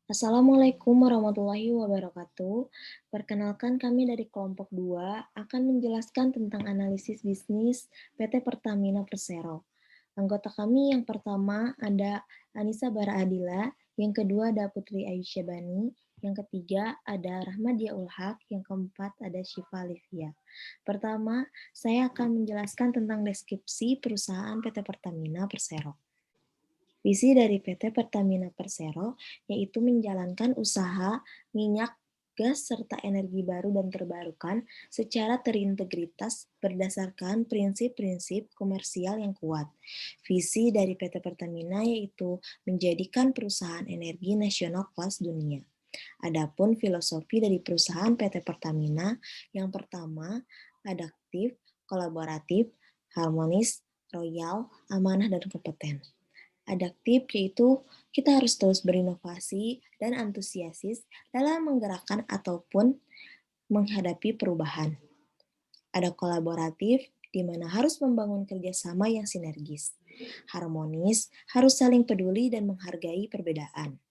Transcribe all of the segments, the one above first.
Assalamualaikum warahmatullahi wabarakatuh. Perkenalkan kami dari kelompok 2 akan menjelaskan tentang analisis bisnis PT Pertamina Persero. Anggota kami yang pertama ada Anissa Bara Adila, yang kedua ada Putri Aisyah Bani, yang ketiga ada Rahmadia Ulhaq, yang keempat ada Syifa Livia. Pertama, saya akan menjelaskan tentang deskripsi perusahaan PT Pertamina Persero. Visi dari PT Pertamina Persero yaitu menjalankan usaha minyak, gas, serta energi baru dan terbarukan secara terintegritas berdasarkan prinsip-prinsip komersial yang kuat. Visi dari PT Pertamina yaitu menjadikan perusahaan energi nasional kelas dunia. Adapun filosofi dari perusahaan PT Pertamina yang pertama, adaptif, kolaboratif, harmonis, royal, amanah, dan kompeten. Adaptif yaitu kita harus terus berinovasi dan antusiasis dalam menggerakkan ataupun menghadapi perubahan. Ada kolaboratif, di mana harus membangun kerjasama yang sinergis. Harmonis, harus saling peduli dan menghargai perbedaan.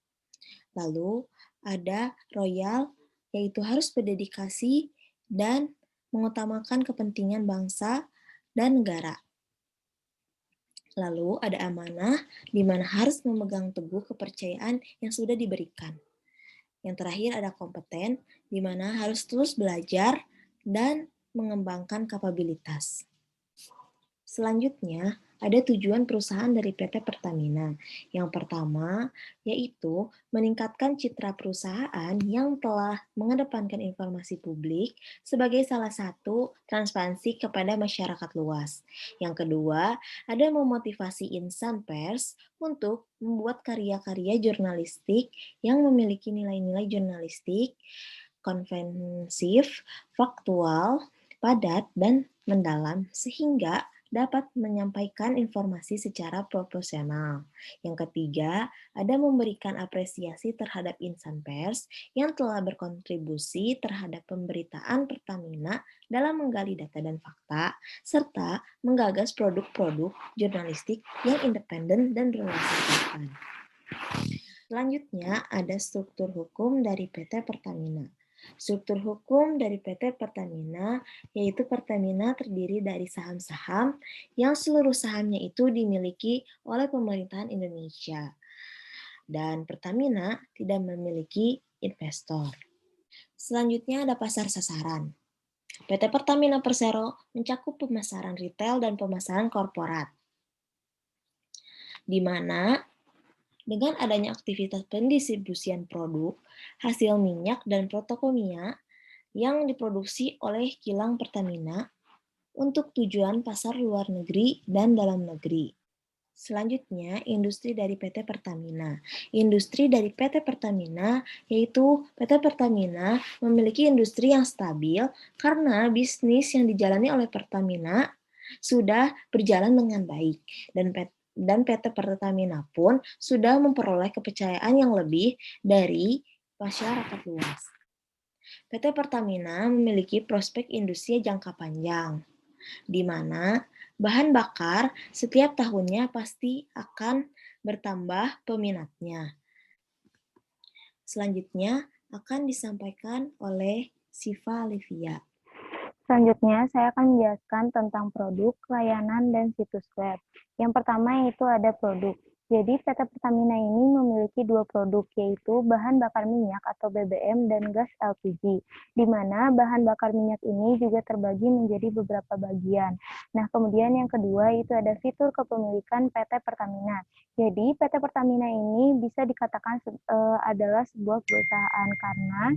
Lalu ada royal, yaitu harus berdedikasi dan mengutamakan kepentingan bangsa dan negara. Lalu ada amanah, di mana harus memegang teguh kepercayaan yang sudah diberikan. Yang terakhir ada kompeten, di mana harus terus belajar dan mengembangkan kapabilitas. Selanjutnya, ada tujuan perusahaan dari PT Pertamina. Yang pertama, yaitu meningkatkan citra perusahaan yang telah mengedepankan informasi publik sebagai salah satu transparansi kepada masyarakat luas. Yang kedua, ada memotivasi insan pers untuk membuat karya-karya jurnalistik yang memiliki nilai-nilai jurnalistik konvensif, faktual, padat, dan mendalam sehingga dapat menyampaikan informasi secara proporsional. Yang ketiga, ada memberikan apresiasi terhadap insan pers yang telah berkontribusi terhadap pemberitaan Pertamina dalam menggali data dan fakta, serta menggagas produk-produk jurnalistik yang independen dan berwawasan. Selanjutnya, ada struktur hukum dari PT Pertamina. Struktur hukum dari PT Pertamina yaitu Pertamina terdiri dari saham-saham yang seluruh sahamnya itu dimiliki oleh pemerintahan Indonesia. Dan Pertamina tidak memiliki investor. Selanjutnya ada pasar sasaran. PT Pertamina Persero mencakup pemasaran retail dan pemasaran korporat, di mana dengan adanya aktivitas pendistribusian produk, hasil minyak dan protokimia yang diproduksi oleh kilang Pertamina untuk tujuan pasar luar negeri dan dalam negeri. Selanjutnya, industri dari PT Pertamina. Industri dari PT Pertamina yaitu PT Pertamina memiliki industri yang stabil karena bisnis yang dijalani oleh Pertamina sudah berjalan dengan baik dan PT Pertamina pun sudah memperoleh kepercayaan yang lebih dari masyarakat luas. PT Pertamina memiliki prospek industri jangka panjang, di mana bahan bakar setiap tahunnya pasti akan bertambah peminatnya. Selanjutnya akan disampaikan oleh Syifa Livia. Selanjutnya, saya akan menjelaskan tentang produk, layanan, dan situs web. Yang pertama yaitu ada produk. Jadi, PT Pertamina ini memiliki dua produk, yaitu bahan bakar minyak atau BBM dan gas LPG, di mana bahan bakar minyak ini juga terbagi menjadi beberapa bagian. Nah, kemudian yang kedua itu ada fitur kepemilikan PT Pertamina. Jadi, PT Pertamina ini bisa dikatakan adalah sebuah perusahaan karena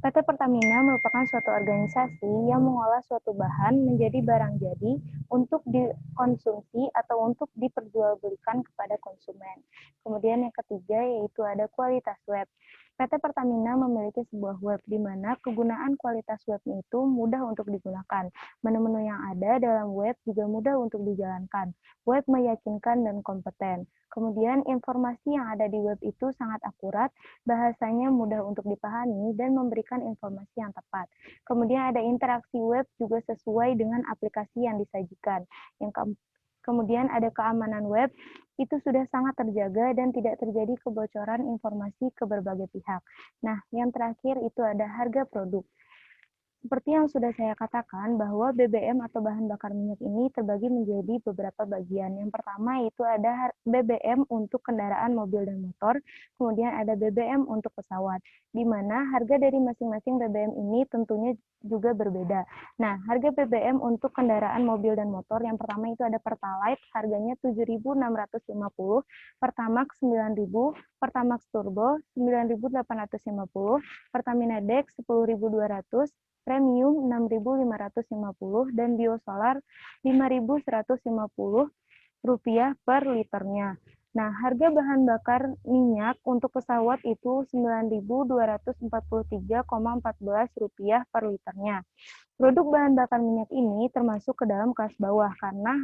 PT Pertamina merupakan suatu organisasi yang mengolah suatu bahan menjadi barang jadi untuk dikonsumsi atau untuk diperjualbelikan kepada konsumen. Kemudian yang ketiga yaitu ada kualitas web. PT Pertamina memiliki sebuah web di mana kegunaan kualitas web itu mudah untuk digunakan. Menu-menu yang ada dalam web juga mudah untuk dijalankan. Web meyakinkan dan kompeten. Kemudian informasi yang ada di web itu sangat akurat, bahasanya mudah untuk dipahami, dan memberikan informasi yang tepat. Kemudian ada interaksi web juga sesuai dengan aplikasi yang disajikan. Kemudian ada keamanan web, itu sudah sangat terjaga dan tidak terjadi kebocoran informasi ke berbagai pihak. Nah, yang terakhir itu ada harga produk. Seperti yang sudah saya katakan, bahwa BBM atau bahan bakar minyak ini terbagi menjadi beberapa bagian. Yang pertama itu ada BBM untuk kendaraan mobil dan motor, kemudian ada BBM untuk pesawat, di mana harga dari masing-masing BBM ini tentunya juga berbeda. Nah, harga BBM untuk kendaraan mobil dan motor, yang pertama itu ada Pertalite, harganya 7.650, Pertamax 9.000, Pertamax Turbo 9.850, Pertamina Dex 10.200, Premium 6.550 dan Biosolar 5.150 rupiah per liternya. Nah, harga bahan bakar minyak untuk pesawat itu 9.243,14 rupiah per liternya. Produk bahan bakar minyak ini termasuk ke dalam kelas bawah karena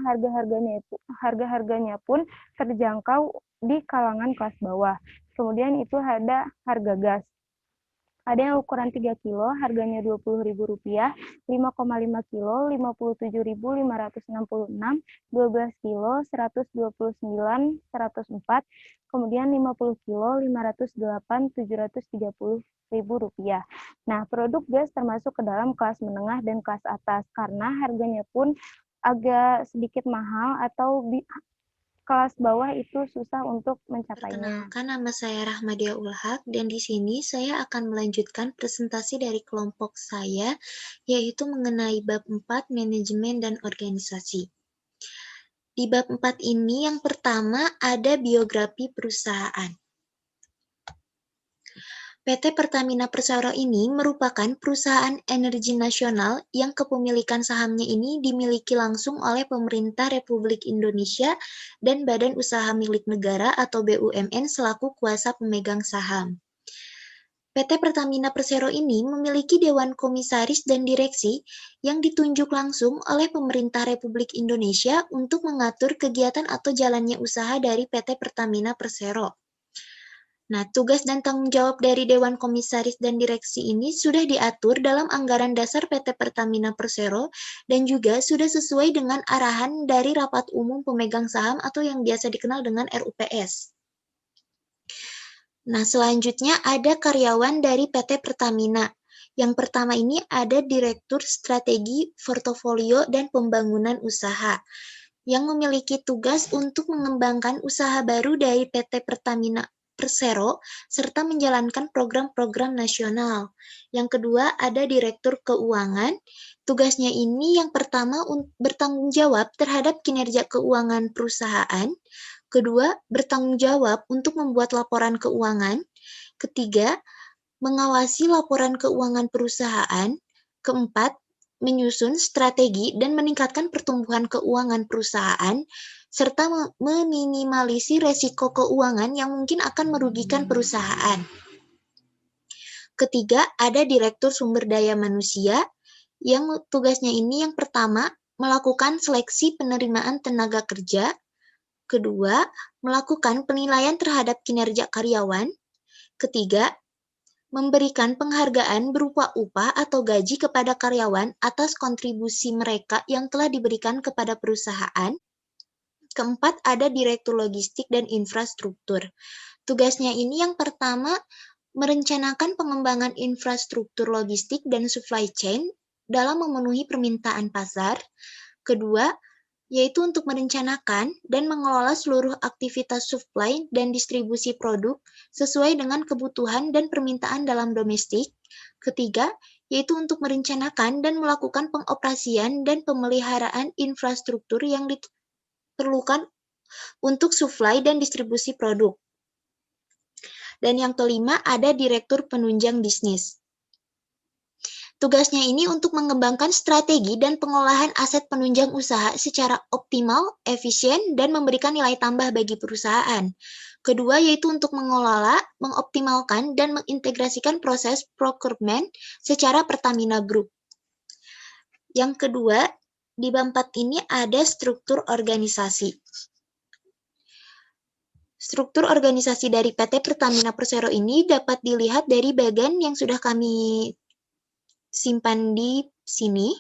harga-harganya pun terjangkau di kalangan kelas bawah. Kemudian itu ada harga gas. Ada yang ukuran 3 kilo, harganya Rp20.000, 5,5 kilo, Rp57.566, 12 kilo, Rp129.104, kemudian 50 kilo, Rp508.730. Nah, produk gas termasuk ke dalam kelas menengah dan kelas atas, karena harganya pun agak sedikit mahal atau kelas bawah itu susah untuk mencapainya. Perkenalkan, nama saya Rahmadia Ulhak, dan di sini saya akan melanjutkan presentasi dari kelompok saya, yaitu mengenai bab 4, manajemen dan organisasi. Di bab 4 ini, yang pertama ada biografi perusahaan. PT Pertamina Persero ini merupakan perusahaan energi nasional yang kepemilikan sahamnya ini dimiliki langsung oleh pemerintah Republik Indonesia dan Badan Usaha Milik Negara atau BUMN selaku kuasa pemegang saham. PT Pertamina Persero ini memiliki Dewan Komisaris dan Direksi yang ditunjuk langsung oleh pemerintah Republik Indonesia untuk mengatur kegiatan atau jalannya usaha dari PT Pertamina Persero. Nah, tugas dan tanggung jawab dari Dewan Komisaris dan Direksi ini sudah diatur dalam anggaran dasar PT Pertamina Persero dan juga sudah sesuai dengan arahan dari Rapat Umum Pemegang Saham atau yang biasa dikenal dengan RUPS. Nah, selanjutnya ada karyawan dari PT Pertamina. Yang pertama ini ada Direktur Strategi, Portofolio, dan Pembangunan Usaha yang memiliki tugas untuk mengembangkan usaha baru dari PT Pertamina Persero, serta menjalankan program-program nasional. Yang kedua, ada Direktur Keuangan. Tugasnya ini yang pertama bertanggung jawab terhadap kinerja keuangan perusahaan. Kedua, bertanggung jawab untuk membuat laporan keuangan. Ketiga, mengawasi laporan keuangan perusahaan. Keempat, menyusun strategi dan meningkatkan pertumbuhan keuangan perusahaan, serta meminimalisir resiko keuangan yang mungkin akan merugikan perusahaan. Ketiga, ada Direktur Sumber Daya Manusia, yang tugasnya ini yang pertama, melakukan seleksi penerimaan tenaga kerja. Kedua, melakukan penilaian terhadap kinerja karyawan. Ketiga, memberikan penghargaan berupa upah atau gaji kepada karyawan atas kontribusi mereka yang telah diberikan kepada perusahaan. Keempat, ada Direktur Logistik dan Infrastruktur. Tugasnya ini yang pertama, merencanakan pengembangan infrastruktur logistik dan supply chain dalam memenuhi permintaan pasar. Kedua, yaitu untuk merencanakan dan mengelola seluruh aktivitas supply dan distribusi produk sesuai dengan kebutuhan dan permintaan dalam domestik. Ketiga, yaitu untuk merencanakan dan melakukan pengoperasian dan pemeliharaan infrastruktur yang diperlukan untuk supply dan distribusi produk. Dan yang kelima, ada Direktur Penunjang Bisnis. Tugasnya ini untuk mengembangkan strategi dan pengolahan aset penunjang usaha secara optimal, efisien, dan memberikan nilai tambah bagi perusahaan. Kedua, yaitu untuk mengelola, mengoptimalkan, dan mengintegrasikan proses procurement secara Pertamina Group. Yang kedua, di bab 4 ini ada struktur organisasi. Struktur organisasi dari PT Pertamina Persero ini dapat dilihat dari bagian yang sudah kami simpan di sini.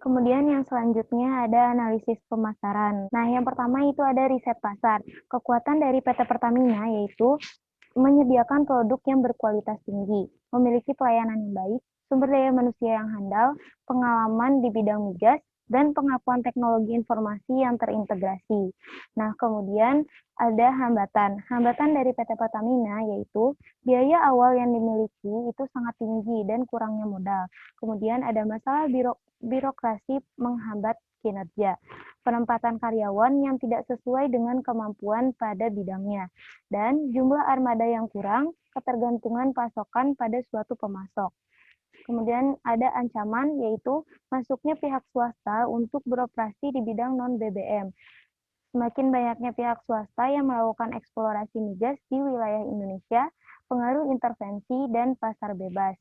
Kemudian yang selanjutnya ada analisis pemasaran. Nah, yang pertama itu ada riset pasar. Kekuatan dari PT Pertamina yaitu menyediakan produk yang berkualitas tinggi, memiliki pelayanan yang baik, sumber daya manusia yang handal, pengalaman di bidang migas, dan pengakuan teknologi informasi yang terintegrasi. Nah, kemudian ada hambatan. Hambatan dari PT Pertamina yaitu biaya awal yang dimiliki itu sangat tinggi dan kurangnya modal. Kemudian ada masalah birokrasi menghambat kinerja, penempatan karyawan yang tidak sesuai dengan kemampuan pada bidangnya, dan jumlah armada yang kurang, ketergantungan pasokan pada suatu pemasok. Kemudian ada ancaman yaitu masuknya pihak swasta untuk beroperasi di bidang non-BBM. Semakin banyaknya pihak swasta yang melakukan eksplorasi migas di wilayah Indonesia, pengaruh intervensi dan pasar bebas.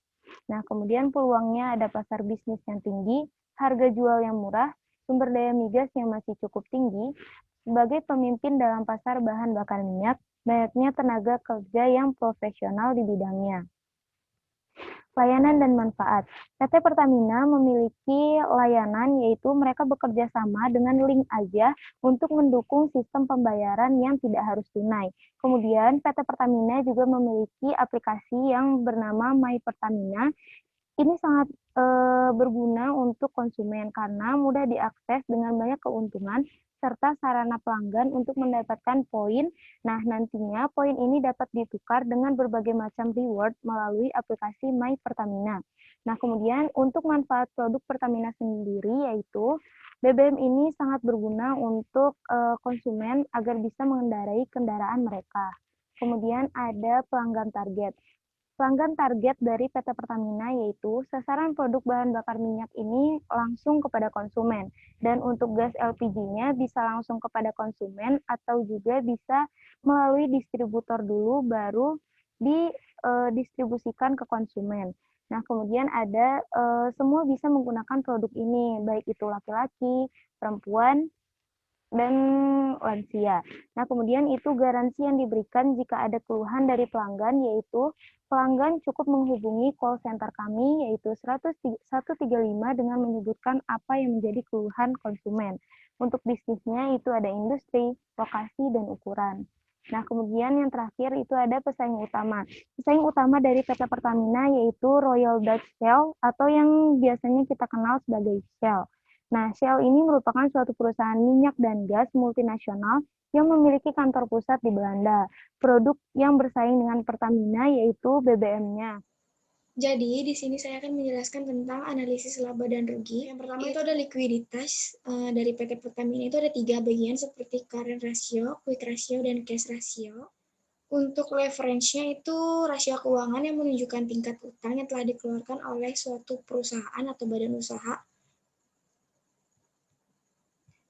Nah, kemudian peluangnya ada pasar bisnis yang tinggi, harga jual yang murah, sumber daya migas yang masih cukup tinggi. Sebagai pemimpin dalam pasar bahan bakar minyak, banyaknya tenaga kerja yang profesional di bidangnya. Layanan dan manfaat. PT Pertamina memiliki layanan yaitu mereka bekerja sama dengan Link Aja untuk mendukung sistem pembayaran yang tidak harus tunai. Kemudian PT Pertamina juga memiliki aplikasi yang bernama My Pertamina. Ini sangat berguna untuk konsumen karena mudah diakses dengan banyak keuntungan serta sarana pelanggan untuk mendapatkan poin. Nah, nantinya poin ini dapat ditukar dengan berbagai macam reward melalui aplikasi My Pertamina. Nah, kemudian untuk manfaat produk Pertamina sendiri yaitu BBM ini sangat berguna untuk konsumen agar bisa mengendarai kendaraan mereka. Kemudian ada pelanggan target. Pelanggan target dari PT Pertamina yaitu sasaran produk bahan bakar minyak ini langsung kepada konsumen. Dan untuk gas LPG-nya bisa langsung kepada konsumen atau juga bisa melalui distributor dulu baru didistribusikan ke konsumen. Nah, kemudian ada semua bisa menggunakan produk ini, baik itu laki-laki, perempuan, dan lansia. Nah, kemudian itu garansi yang diberikan jika ada keluhan dari pelanggan, yaitu pelanggan cukup menghubungi call center kami, yaitu 135 dengan menyebutkan apa yang menjadi keluhan konsumen. Untuk bisnisnya itu ada industri, lokasi, dan ukuran. Nah, kemudian yang terakhir itu ada pesaing utama. Pesaing utama dari PT Pertamina yaitu Royal Dutch Shell atau yang biasanya kita kenal sebagai Shell. Nah, Shell ini merupakan suatu perusahaan minyak dan gas multinasional yang memiliki kantor pusat di Belanda. Produk yang bersaing dengan Pertamina yaitu BBM-nya. Jadi, di sini saya akan menjelaskan tentang analisis laba dan rugi. Yang pertama itu ada likuiditas dari PT Pertamina itu ada 3 bagian seperti current ratio, quick ratio, dan cash ratio. Untuk leverage-nya itu rasio keuangan yang menunjukkan tingkat utang yang telah dikeluarkan oleh suatu perusahaan atau badan usaha.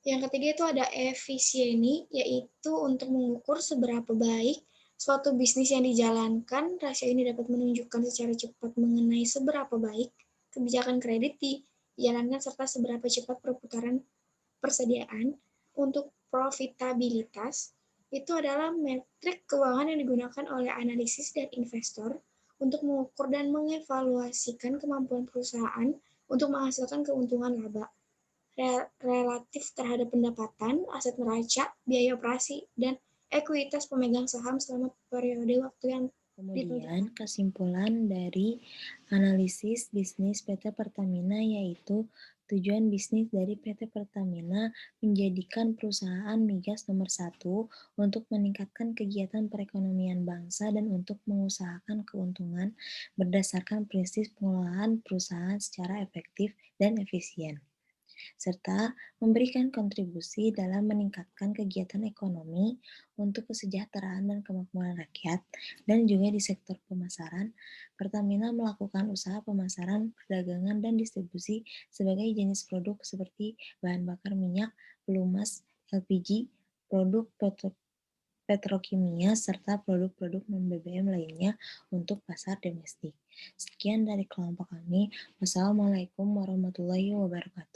Yang ketiga itu ada efisieni, yaitu untuk mengukur seberapa baik suatu bisnis yang dijalankan. Rasio ini dapat menunjukkan secara cepat mengenai seberapa baik kebijakan kredit dijalankan serta seberapa cepat perputaran persediaan. Untuk profitabilitas, itu adalah metrik keuangan yang digunakan oleh analisis dan investor untuk mengukur dan mengevaluasikan kemampuan perusahaan untuk menghasilkan keuntungan laba relatif terhadap pendapatan, aset neraca, biaya operasi, dan ekuitas pemegang saham selama periode waktu yang ditentukan. Kemudian, kesimpulan dari analisis bisnis PT Pertamina yaitu tujuan bisnis dari PT Pertamina menjadikan perusahaan migas nomor satu untuk meningkatkan kegiatan perekonomian bangsa dan untuk mengusahakan keuntungan berdasarkan prinsip pengelolaan perusahaan secara efektif dan efisien, serta memberikan kontribusi dalam meningkatkan kegiatan ekonomi untuk kesejahteraan dan kemakmuran rakyat, dan juga di sektor pemasaran, Pertamina melakukan usaha pemasaran, perdagangan, dan distribusi sebagai jenis produk seperti bahan bakar minyak, pelumas, LPG, produk petrokimia, serta produk-produk non-BBM lainnya untuk pasar domestik. Sekian dari kelompok kami. Wassalamualaikum warahmatullahi wabarakatuh.